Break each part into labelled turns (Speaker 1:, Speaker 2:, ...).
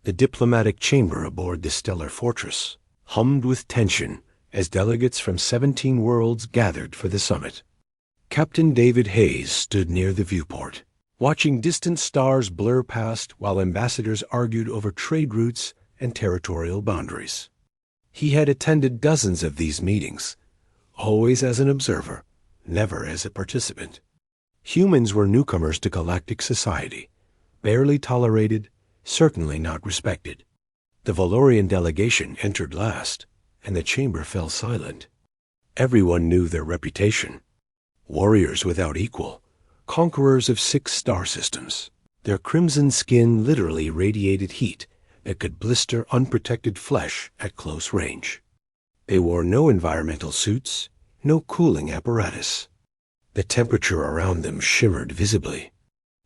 Speaker 1: The diplomatic chamber aboard the stellar fortress hummed with tension as delegates from 17 worlds gathered for the summit. Captain David Hayes stood near the viewport, watching distant stars blur past while ambassadors argued over trade routes and territorial boundaries. He had attended dozens of these meetings, always as an observer, never as a participant. Humans were newcomers to galactic society, barely tolerated, certainly not respected. The Valorian delegation entered last, and the chamber fell silent. Everyone knew their reputation. Warriors without equal, conquerors of 6 star systems. Their crimson skin literally radiated heat that could blister unprotected flesh at close range. They wore no environmental suits, no cooling apparatus. The temperature around them shimmered visibly.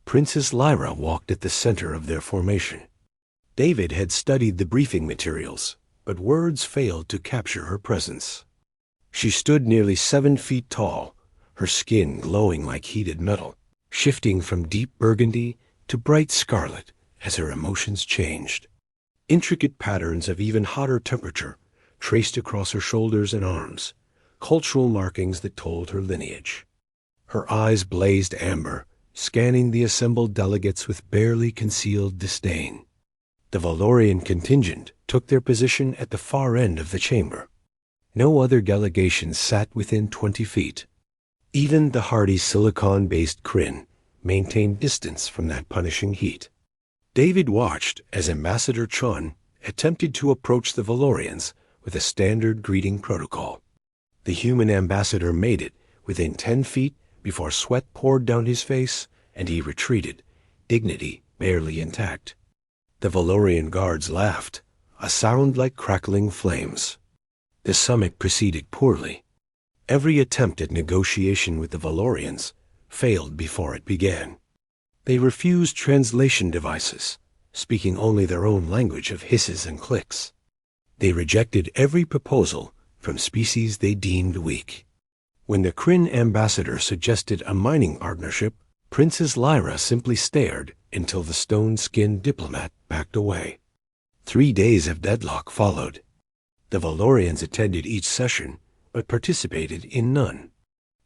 Speaker 1: Princess Lyra walked at the center of their formation. David had studied the briefing materials, but words failed to capture her presence. She stood nearly 7 feet tall, her skin glowing like heated metal, shifting from deep burgundy to bright scarlet as her emotions changed. Intricate patterns of even hotter temperature traced across her shoulders and arms, cultural markings that told her lineage. Her eyes blazed amber, scanning the assembled delegates with barely concealed disdain. The Valorian contingent took their position at the far end of the chamber. No other delegation sat within 20 feet. Even the hardy silicon-based Kryn maintained distance from that punishing heat. David watched as Ambassador Chun attempted to approach the Valorians with a standard greeting protocol. The human ambassador made it within 10 feet before sweat poured down his face and he retreated, dignity barely intact. The Valorian guards laughed, a sound like crackling flames. The summit proceeded poorly. Every attempt at negotiation with the Valorians failed before it began. They refused translation devices, speaking only their own language of hisses and clicks. They rejected every proposal from species they deemed weak. When the Kryn ambassador suggested a mining partnership, Princess Lyra simply stared until the stone-skinned diplomat backed away. 3 days of deadlock followed. The Valorians attended each session, but participated in none.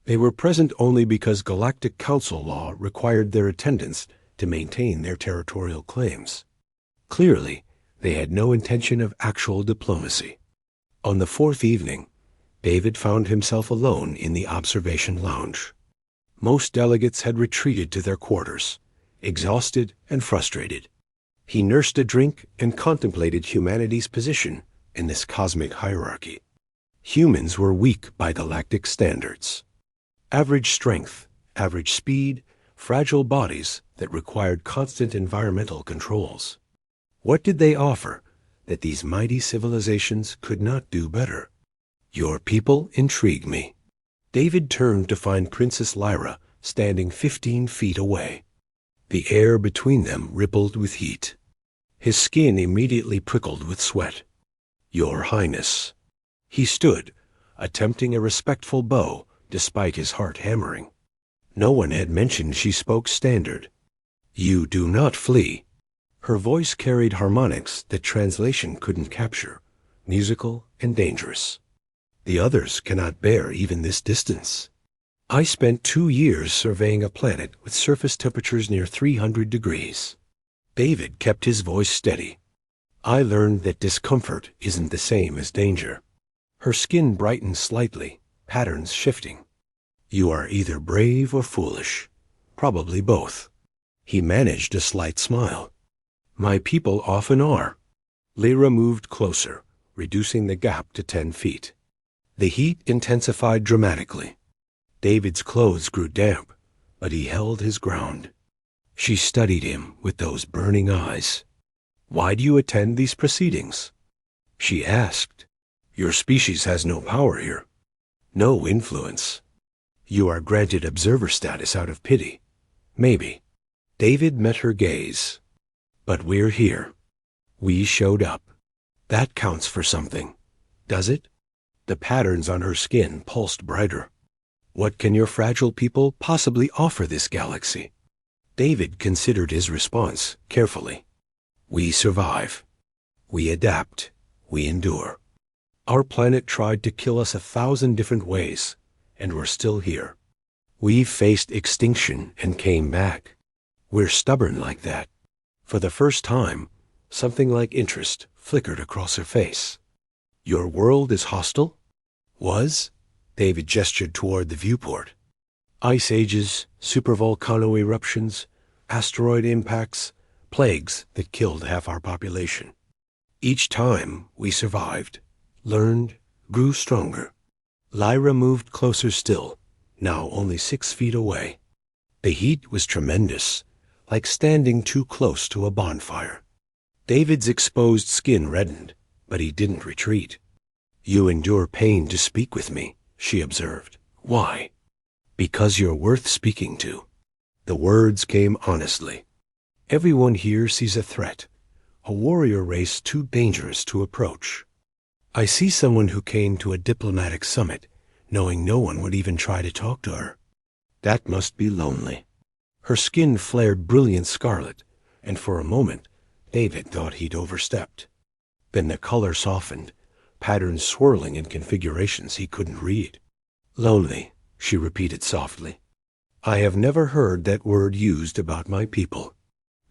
Speaker 1: They were present only because Galactic Council law required their attendance to maintain their territorial claims. Clearly, they had no intention of actual diplomacy. On the 4th evening, David found himself alone in the observation lounge. Most delegates had retreated to their quarters, exhausted and frustrated. He nursed a drink and contemplated humanity's position in this cosmic hierarchy. Humans were weak by galactic standards. Average strength, average speed, fragile bodies that required constant environmental controls. What did they offer that these mighty civilizations could not do better? Your people intrigue me. David turned to find Princess Lyra standing 15 feet away. The air between them rippled with heat. His skin immediately prickled with sweat. Your Highness. He stood, attempting a respectful bow despite his heart hammering. No one had mentioned she spoke standard. You do not flee. Her voice carried harmonics that translation couldn't capture, musical and dangerous. The others cannot bear even this distance. I spent 2 years surveying a planet with surface temperatures near 300 degrees. David kept his voice steady. I learned that discomfort isn't the same as danger. Her skin brightened slightly, patterns shifting. You are either brave or foolish, probably both. He managed a slight smile. My people often are. Lyra moved closer, reducing the gap to 10 feet. The heat intensified dramatically. David's clothes grew damp, but he held his ground. She studied him with those burning eyes. Why do you attend these proceedings? She asked. Your species has no power here. No influence. You are granted observer status out of pity. Maybe. David met her gaze. But we're here. We showed up. That counts for something. Does it? The patterns on her skin pulsed brighter. What can your fragile people possibly offer this galaxy? David considered his response carefully. We survive. We adapt. We endure. Our planet tried to kill us 1,000 different ways, and we're still here. We faced extinction and came back. We're stubborn like that. For the first time, something like interest flickered across her face. Your world is hostile? Was? David gestured toward the viewport. Ice ages, supervolcano eruptions, asteroid impacts, plagues that killed half our population. Each time we survived, learned, grew stronger. Lyra moved closer still, now only 6 feet away. The heat was tremendous, like standing too close to a bonfire. David's exposed skin reddened, but he didn't retreat. You endure pain to speak with me, she observed. Why? Because you're worth speaking to. The words came honestly. Everyone here sees a threat, a warrior race too dangerous to approach. I see someone who came to a diplomatic summit, knowing no one would even try to talk to her. That must be lonely. Her skin flared brilliant scarlet, and for a moment, David thought he'd overstepped. Then the color softened, patterns swirling in configurations he couldn't read. Lonely, she repeated softly. I have never heard that word used about my people.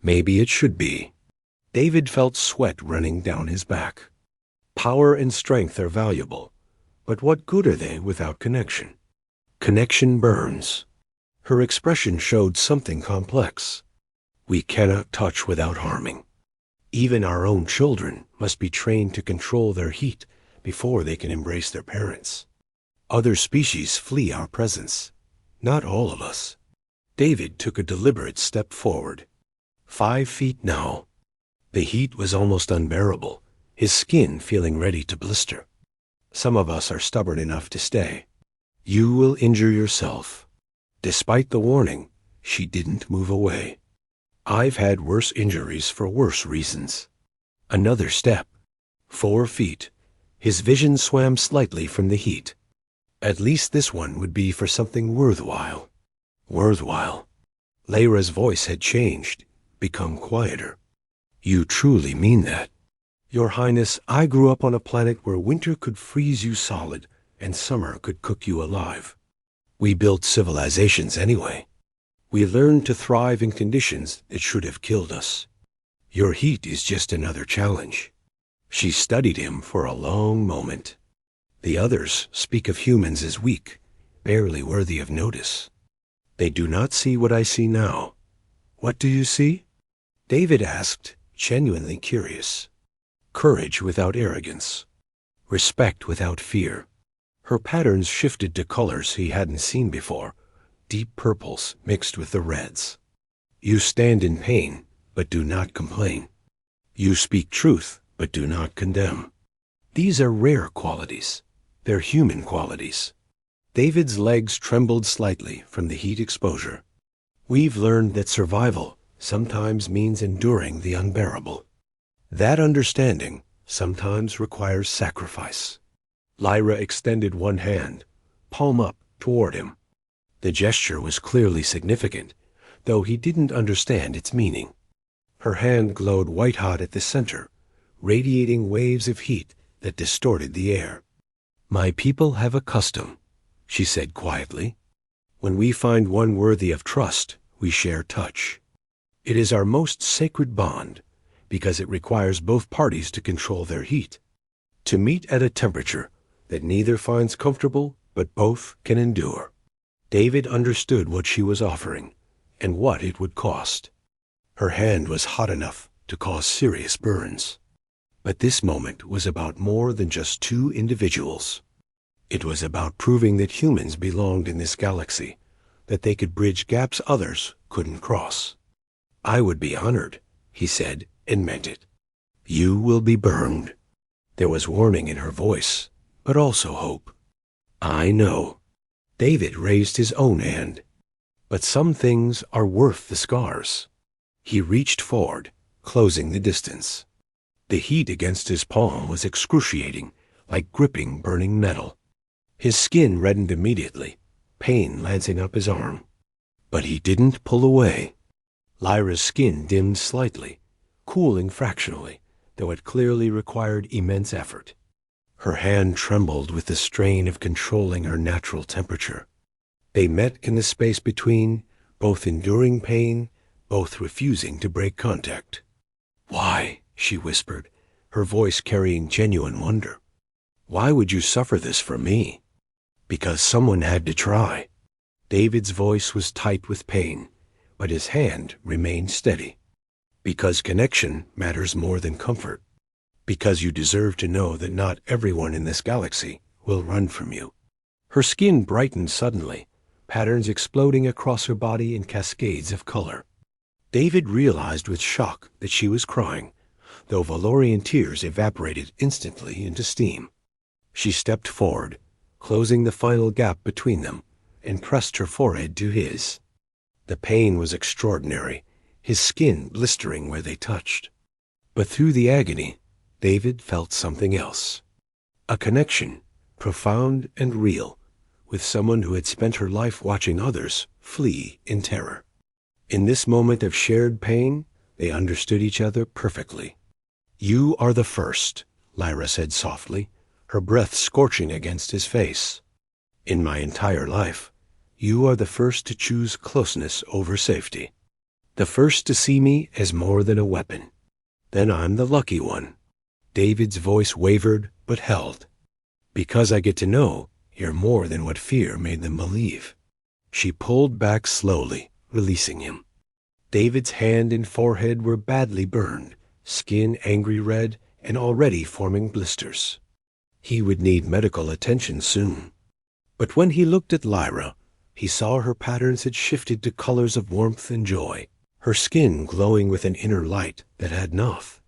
Speaker 1: Maybe it should be. David felt sweat running down his back. Power and strength are valuable, but what good are they without connection? Connection burns. Her expression showed something complex. We cannot touch without harming. Even our own children must be trained to control their heat before they can embrace their parents. Other species flee our presence. Not all of us. David took a deliberate step forward. 5 feet now. The heat was almost unbearable, his skin feeling ready to blister. Some of us are stubborn enough to stay. You will injure yourself. Despite the warning, she didn't move away. I've had worse injuries for worse reasons. Another step. 4 feet. His vision swam slightly from the heat. At least this one would be for something worthwhile. Worthwhile. Lyra's voice had changed, become quieter. You truly mean that? Your Highness, I grew up on a planet where winter could freeze you solid and summer could cook you alive. We built civilizations anyway. We learned to thrive in conditions that should have killed us. Your heat is just another challenge. She studied him for a long moment. The others speak of humans as weak, barely worthy of notice. They do not see what I see now. What do you see? David asked, genuinely curious. Courage without arrogance. Respect without fear. Her patterns shifted to colors he hadn't seen before, deep purples mixed with the reds. You stand in pain, but do not complain. You speak truth, but do not condemn. These are rare qualities. They're human qualities. David's legs trembled slightly from the heat exposure. We've learned that survival sometimes means enduring the unbearable. That understanding sometimes requires sacrifice. Lyra extended one hand, palm up, toward him. The gesture was clearly significant, though he didn't understand its meaning. Her hand glowed white-hot at the center, radiating waves of heat that distorted the air. My people have a custom, she said quietly. When we find one worthy of trust, we share touch. It is our most sacred bond, because it requires both parties to control their heat, to meet at a temperature that neither finds comfortable but both can endure. David understood what she was offering and what it would cost. Her hand was hot enough to cause serious burns. But this moment was about more than just two individuals. It was about proving that humans belonged in this galaxy, that they could bridge gaps others couldn't cross. I would be honored, he said, and meant it. You will be burned. There was warning in her voice, but also hope. I know. David raised his own hand. But some things are worth the scars. He reached forward, closing the distance. The heat against his palm was excruciating, like gripping burning metal. His skin reddened immediately, pain lancing up his arm. But he didn't pull away. Lyra's skin dimmed slightly, cooling fractionally, though it clearly required immense effort. Her hand trembled with the strain of controlling her natural temperature. They met in the space between, both enduring pain, both refusing to break contact. "Why?" she whispered, her voice carrying genuine wonder. "Why would you suffer this for me?" "Because someone had to try." David's voice was tight with pain, but his hand remained steady. "Because connection matters more than comfort. Because you deserve to know that not everyone in this galaxy will run from you." Her skin brightened suddenly, patterns exploding across her body in cascades of color. David realized with shock that she was crying, though Valorian tears evaporated instantly into steam. She stepped forward, closing the final gap between them, and pressed her forehead to his. The pain was extraordinary, his skin blistering where they touched. But through the agony, David felt something else. A connection, profound and real, with someone who had spent her life watching others flee in terror. In this moment of shared pain, they understood each other perfectly. "You are the first," Lyra said softly, her breath scorching against his face. "In my entire life, you are the first to choose closeness over safety. The first to see me as more than a weapon. Then I'm the lucky one." David's voice wavered but held. "Because I get to know you're more than what fear made them believe." She pulled back slowly, releasing him. David's hand and forehead were badly burned, skin angry red and already forming blisters. He would need medical attention soon. But when he looked at Lyra, he saw her patterns had shifted to colors of warmth and joy, her skin glowing with an inner light that had enough.